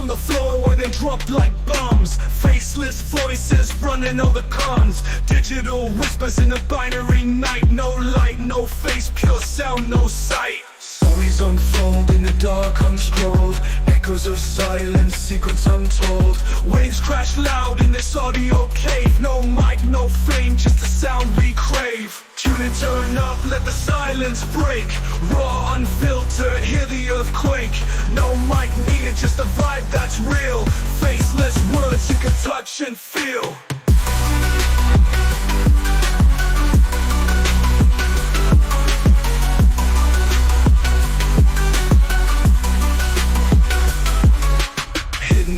the floor where they drop like bombs. Faceless voices running all the cons. Digital whispers in a binary night. No light, no face, pure sound, no sight. Stories unfold in the dark unscrolled. Echoes of silence, secrets untold. Waves crash loud in this audio cave. No mic, no fame, just the sound we crave. Tune and turn up, let the silence break. Raw, unfiltered, hear the earthquake. No mic needed, just a vibe that's real. Faceless words you can touch and feel.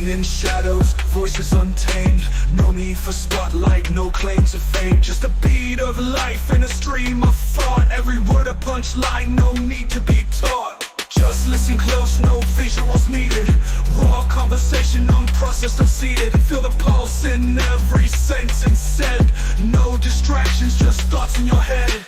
In shadows, voices untamed. No need for spotlight, no claim to fame. Just a beat of life in a stream of thought. Every word a punchline, no need to be taught. Just listen close, no visuals needed. Raw conversation, unprocessed, unseated. Feel the pulse in every sentence said. No distractions, just thoughts in your head.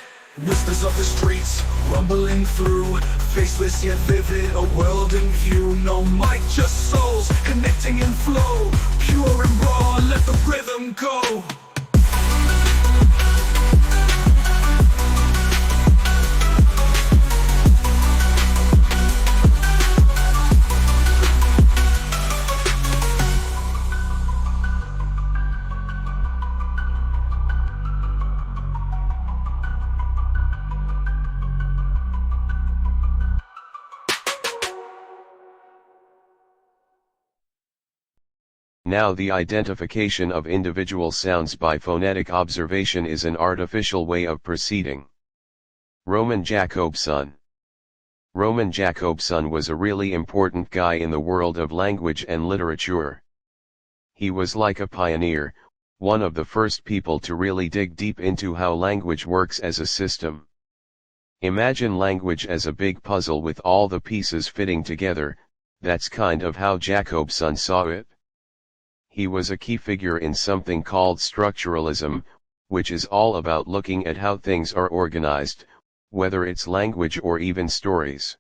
Whispers of the streets, rumbling through. Faceless yet vivid, a world in view. No mic, just souls, connecting in flow. Pure and raw, let the rhythm go. Now the identification of individual sounds by phonetic observation is an artificial way of proceeding. Roman Jakobson. Roman Jakobson was a really important guy in the world of language and literature. He was like a pioneer, one of the first people to really dig deep into how language works as a system. Imagine language as a big puzzle with all the pieces fitting together. That's kind of how Jakobson saw it. He was a key figure in something called structuralism, which is all about looking at how things are organized, whether it's language or even stories.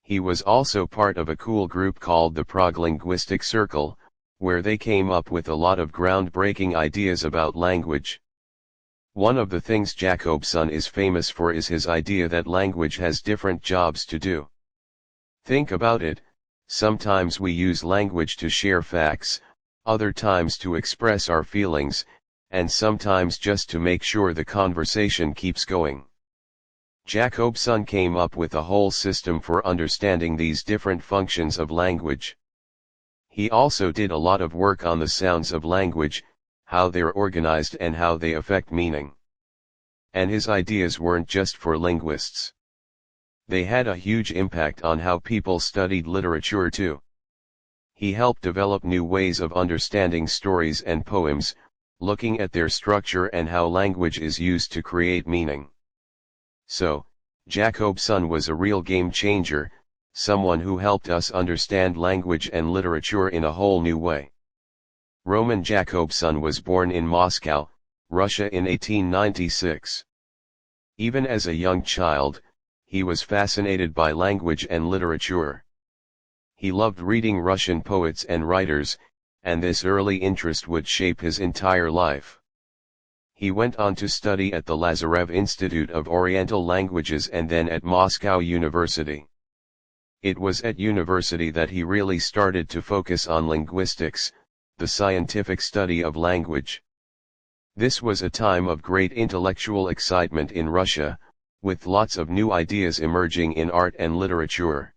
He was also part of a cool group called the Prog-Linguistic Circle, where they came up with a lot of groundbreaking ideas about language. One of the things Jakobson is famous for is his idea that language has different jobs to do. Think about it, sometimes we use language to share facts, other times to express our feelings, and sometimes just to make sure the conversation keeps going. Jakobson came up with a whole system for understanding these different functions of language. He also did a lot of work on the sounds of language, how they're organized and how they affect meaning. And his ideas weren't just for linguists. They had a huge impact on how people studied literature too. He helped develop new ways of understanding stories and poems, looking at their structure and how language is used to create meaning. So, Jakobson was a real game changer, someone who helped us understand language and literature in a whole new way. Roman Jakobson was born in Moscow, Russia in 1896. Even as a young child, he was fascinated by language and literature. He loved reading Russian poets and writers, and this early interest would shape his entire life. He went on to study at the Lazarev Institute of Oriental Languages and then at Moscow University. It was at university that he really started to focus on linguistics, the scientific study of language. This was a time of great intellectual excitement in Russia, with lots of new ideas emerging in art and literature.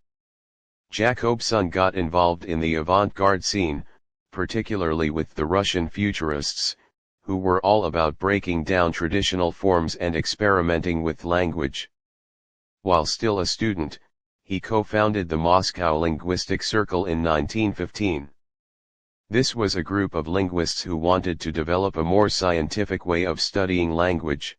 Jakobson got involved in the avant-garde scene, particularly with the Russian futurists, who were all about breaking down traditional forms and experimenting with language. While still a student, he co-founded the Moscow Linguistic Circle in 1915. This was a group of linguists who wanted to develop a more scientific way of studying language.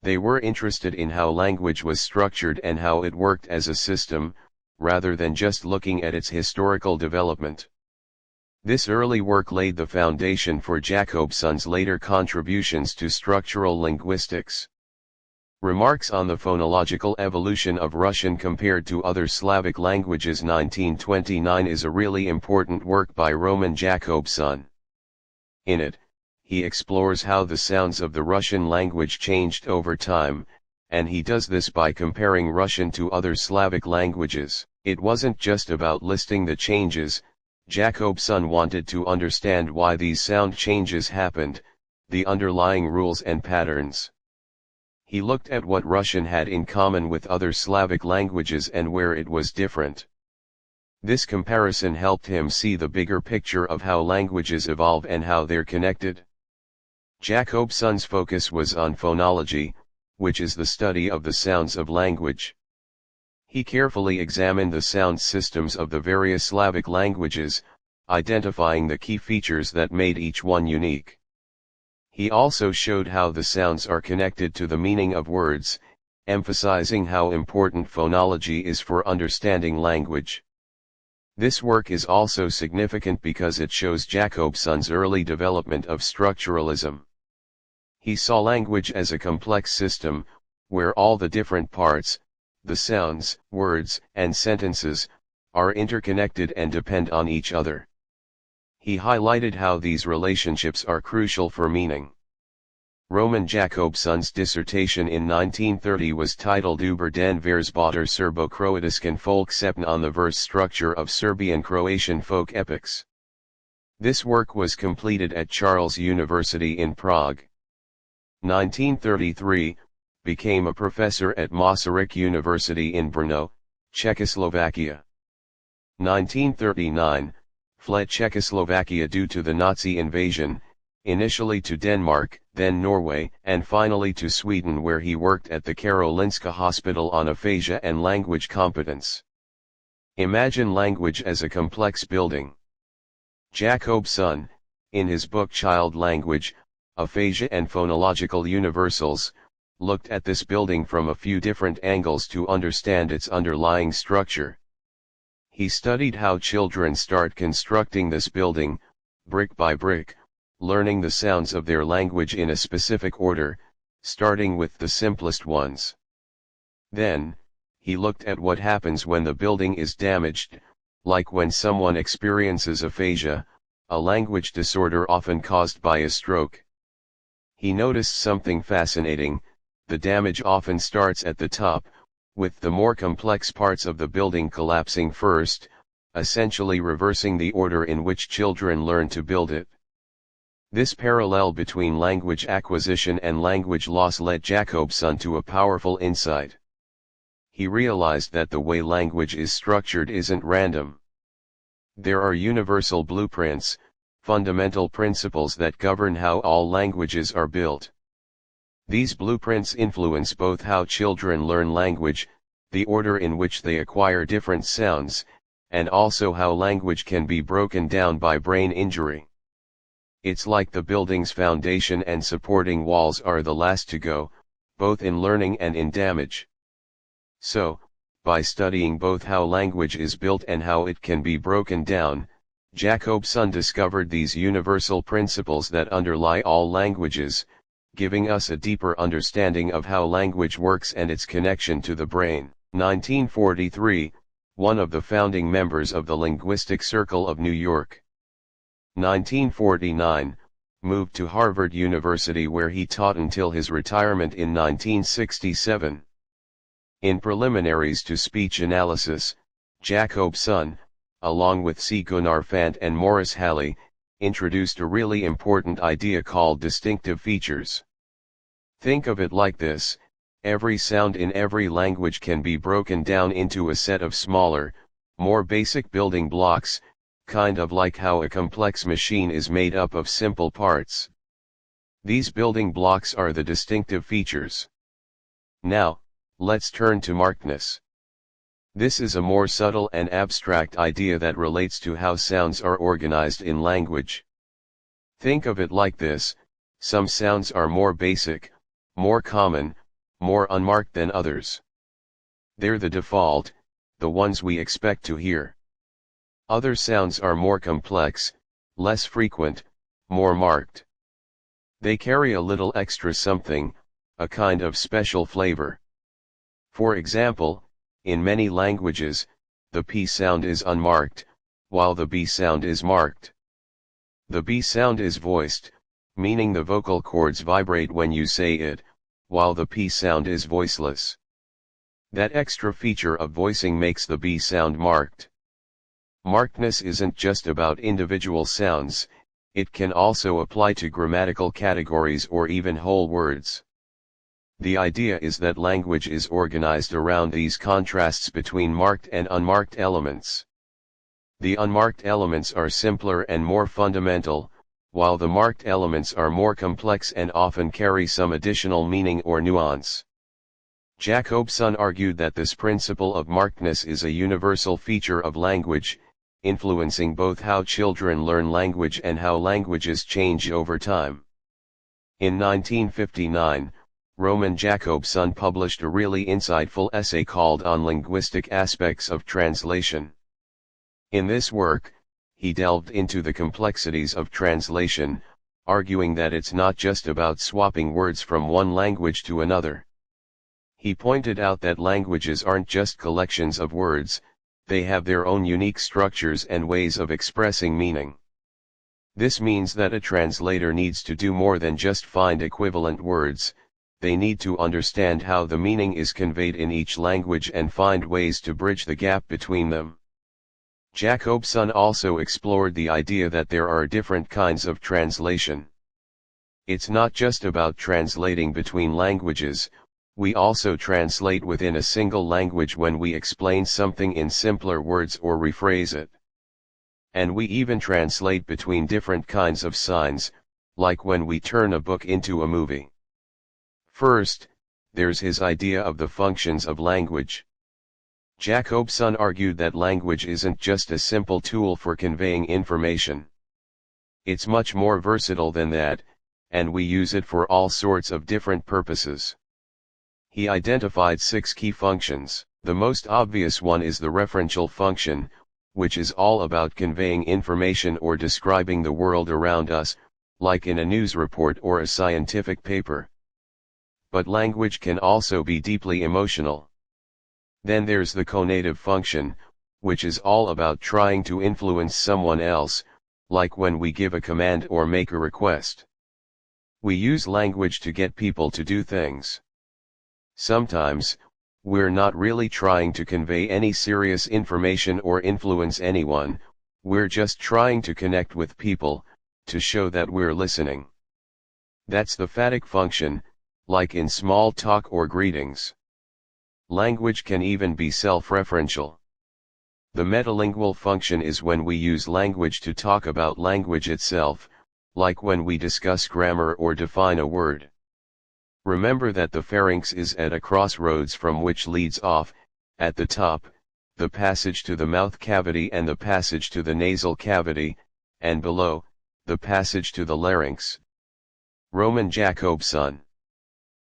They were interested in how language was structured and how it worked as a system, rather than just looking at its historical development. This early work laid the foundation for Jakobson's later contributions to structural linguistics. Remarks on the phonological evolution of Russian compared to other Slavic languages 1929 is a really important work by Roman Jakobson. In it, he explores how the sounds of the Russian language changed over time, and he does this by comparing Russian to other Slavic languages. It wasn't just about listing the changes, Jakobson wanted to understand why these sound changes happened, the underlying rules and patterns. He looked at what Russian had in common with other Slavic languages and where it was different. This comparison helped him see the bigger picture of how languages evolve and how they're connected. Jakobson's focus was on phonology, which is the study of the sounds of language. He carefully examined the sound systems of the various Slavic languages, identifying the key features that made each one unique. He also showed how the sounds are connected to the meaning of words, emphasizing how important phonology is for understanding language. This work is also significant because it shows Jakobson's early development of structuralism. He saw language as a complex system, where all the different parts, the sounds, words, and sentences, are interconnected and depend on each other. He highlighted how these relationships are crucial for meaning. Roman Jakobson's dissertation in 1930 was titled Über den Versbader Serbo-Croatisken Folksepten on the verse structure of Serbian-Croatian folk epics. This work was completed at Charles University in Prague. 1933, became a professor at Masaryk University in Brno, Czechoslovakia. 1939, fled Czechoslovakia due to the Nazi invasion, initially to Denmark, then Norway, and finally to Sweden where he worked at the Karolinska Hospital on aphasia and language competence. Imagine language as a complex building. Jakobson, in his book Child Language, Aphasia and Phonological Universals, looked at this building from a few different angles to understand its underlying structure. He studied how children start constructing this building, brick by brick, learning the sounds of their language in a specific order, starting with the simplest ones. Then, he looked at what happens when the building is damaged, like when someone experiences aphasia, a language disorder often caused by a stroke. He noticed something fascinating: the damage often starts at the top, with the more complex parts of the building collapsing first, essentially reversing the order in which children learn to build it. This parallel between language acquisition and language loss led Jakobson to a powerful insight. He realized that the way language is structured isn't random. There are universal blueprints, fundamental principles that govern how all languages are built. These blueprints influence both how children learn language, the order in which they acquire different sounds, and also how language can be broken down by brain injury. It's like the building's foundation and supporting walls are the last to go, both in learning and in damage. So, by studying both how language is built and how it can be broken down, Jakobson discovered these universal principles that underlie all languages, giving us a deeper understanding of how language works and its connection to the brain. 1943, one of the founding members of the Linguistic Circle of New York. 1949, moved to Harvard University where he taught until his retirement in 1967. In Preliminaries to Speech Analysis, Jakobson, along with C. Gunnar Fant and Morris Halley, introduced a really important idea called distinctive features. Think of it like this: every sound in every language can be broken down into a set of smaller, more basic building blocks, kind of like how a complex machine is made up of simple parts. These building blocks are the distinctive features. Now, let's turn to markedness. This is a more subtle and abstract idea that relates to how sounds are organized in language. Think of it like this: some sounds are more basic, more common, more unmarked than others. They're the default, the ones we expect to hear. Other sounds are more complex, less frequent, more marked. They carry a little extra something, a kind of special flavor. For example, in many languages, the P sound is unmarked, while the B sound is marked. The B sound is voiced, meaning the vocal cords vibrate when you say it, while the P sound is voiceless. That extra feature of voicing makes the B sound marked. Markedness isn't just about individual sounds, it can also apply to grammatical categories or even whole words. The idea is that language is organized around these contrasts between marked and unmarked elements. The unmarked elements are simpler and more fundamental, while the marked elements are more complex and often carry some additional meaning or nuance. Jakobson argued that this principle of markedness is a universal feature of language, influencing both how children learn language and how languages change over time. In 1959, Roman Jakobson published a really insightful essay called On Linguistic Aspects of Translation. In this work, he delved into the complexities of translation, arguing that it's not just about swapping words from one language to another. He pointed out that languages aren't just collections of words, they have their own unique structures and ways of expressing meaning. This means that a translator needs to do more than just find equivalent words, they need to understand how the meaning is conveyed in each language and find ways to bridge the gap between them. Jakobson also explored the idea that there are different kinds of translation. It's not just about translating between languages, we also translate within a single language when we explain something in simpler words or rephrase it. And we even translate between different kinds of signs, like when we turn a book into a movie. First, there's his idea of the functions of language. Jakobson argued that language isn't just a simple tool for conveying information. It's much more versatile than that, and we use it for all sorts of different purposes. He identified 6 key functions. The most obvious one is the referential function, which is all about conveying information or describing the world around us, like in a news report or a scientific paper. But language can also be deeply emotional. Then there's the conative function, which is all about trying to influence someone else, like when we give a command or make a request. We use language to get people to do things. Sometimes, we're not really trying to convey any serious information or influence anyone, we're just trying to connect with people, to show that we're listening. That's the phatic function, like in small talk or greetings. Language can even be self-referential. The metalingual function is when we use language to talk about language itself, like when we discuss grammar or define a word. Remember that the pharynx is at a crossroads from which leads off, at the top, the passage to the mouth cavity and the passage to the nasal cavity, and below, the passage to the larynx. Roman Jakobson.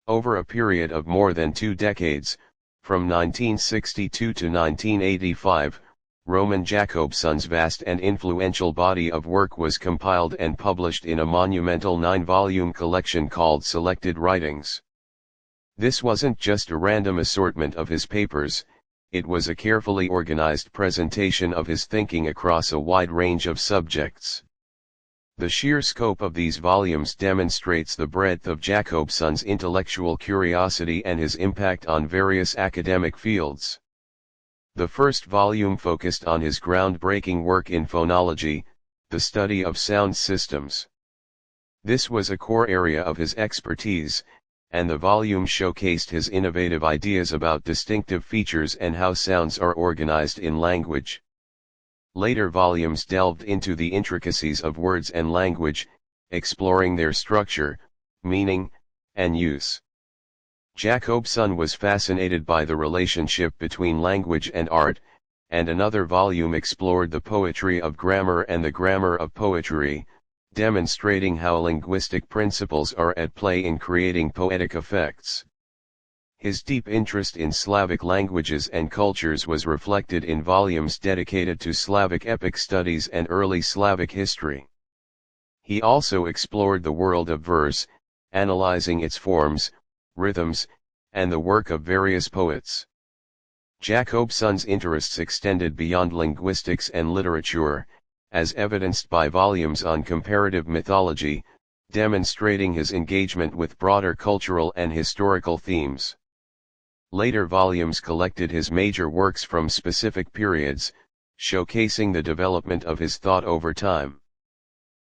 Over a period of more than 2 decades, from 1962 to 1985, Roman Jakobson's vast and influential body of work was compiled and published in a monumental 9-volume collection called Selected Writings. This wasn't just a random assortment of his papers, it was a carefully organized presentation of his thinking across a wide range of subjects. The sheer scope of these volumes demonstrates the breadth of Jakobson's intellectual curiosity and his impact on various academic fields. The first volume focused on his groundbreaking work in phonology, the study of sound systems. This was a core area of his expertise, and the volume showcased his innovative ideas about distinctive features and how sounds are organized in language. Later volumes delved into the intricacies of words and language, exploring their structure, meaning, and use. Jakobson was fascinated by the relationship between language and art, and another volume explored the poetry of grammar and the grammar of poetry, demonstrating how linguistic principles are at play in creating poetic effects. His deep interest in Slavic languages and cultures was reflected in volumes dedicated to Slavic epic studies and early Slavic history. He also explored the world of verse, analyzing its forms, rhythms, and the work of various poets. Jakobson's interests extended beyond linguistics and literature, as evidenced by volumes on comparative mythology, demonstrating his engagement with broader cultural and historical themes. Later volumes collected his major works from specific periods, showcasing the development of his thought over time.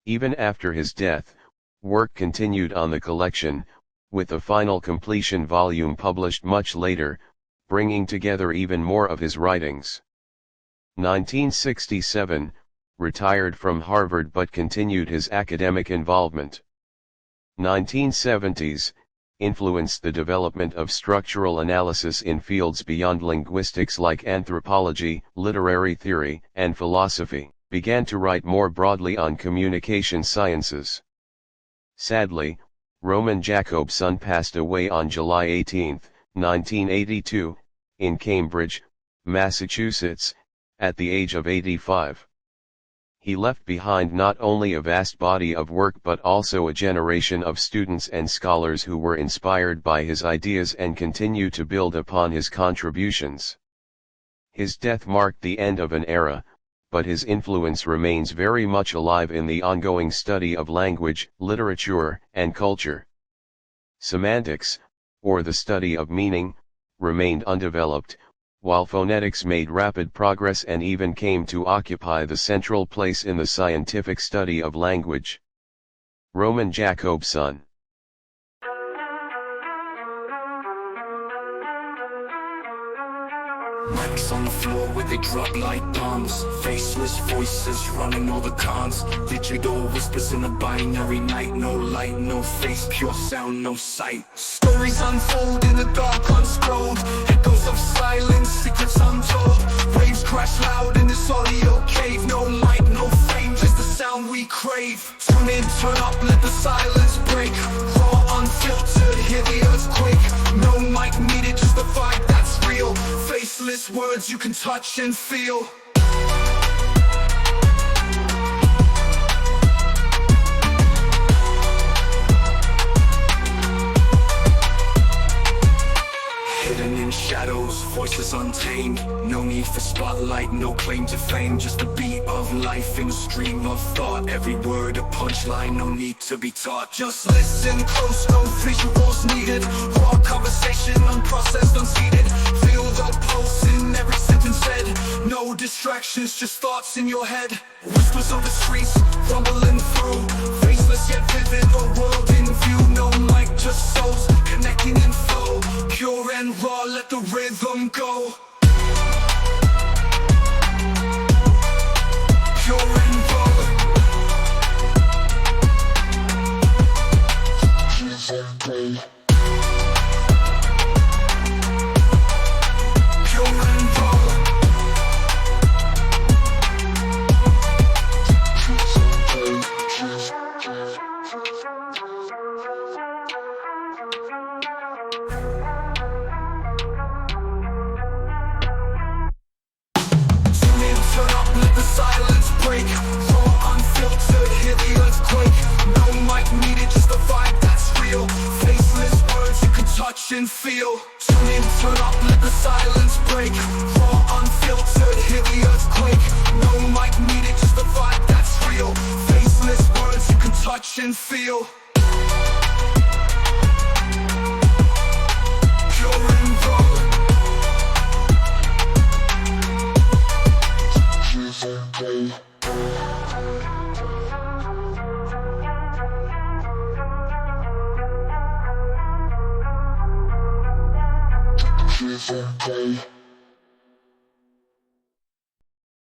Even after his death, work continued on the collection, with the final completion volume published much later, bringing together even more of his writings. 1967, retired from Harvard but continued his academic involvement. 1970s, influenced the development of structural analysis in fields beyond linguistics like anthropology, literary theory, and philosophy, began to write more broadly on communication sciences. Sadly, Roman Jakobson passed away on July 18, 1982, in Cambridge, Massachusetts, at the age of 85. He left behind not only a vast body of work but also a generation of students and scholars who were inspired by his ideas and continue to build upon his contributions. His death marked the end of an era, but his influence remains very much alive in the ongoing study of language, literature, and culture. Semantics, or the study of meaning, remained undeveloped, while phonetics made rapid progress and even came to occupy the central place in the scientific study of language. Roman Jakobson. Mics on the floor where they drop like bombs. Faceless voices running all the cons. Digital whispers in a binary night. No light, no face, pure sound, no sight. Stories unfold in the dark unscrolled. Echoes of silence, secrets untold. Waves crash loud in this audio cave. No light, no fame, just the sound we crave. Tune in, turn up, let the silence break. Raw, unfiltered, hear the earthquake. No mic needed, just the vibe that's real. Faceless words you can touch and feel. Hidden in shadows, voices untamed. No need for spotlight, no claim to fame. Just a beat of life in a stream of thought. Every word a punchline, no need to be taught. Just listen close, no visuals needed. Raw conversation, unprocessed, unseated. Feel the pulse in every sentence said. No distractions, just thoughts in your head. Whispers of the streets, rumbling through. Faceless yet vivid, a world in view. No mic, just souls, connecting in flow. Pure and raw, let the rhythm go. Pure and raw. Pure and raw. Turn up, let the silence break. Raw, unfiltered, hear the earthquake. No mic needed, just the vibe that's real. Faceless words you can touch and feel. Tune in, turn up, let the silence break. Raw, unfiltered, hear the earthquake. No mic needed, just the vibe that's real. Faceless words you can touch and feel. Pure and raw. Okay.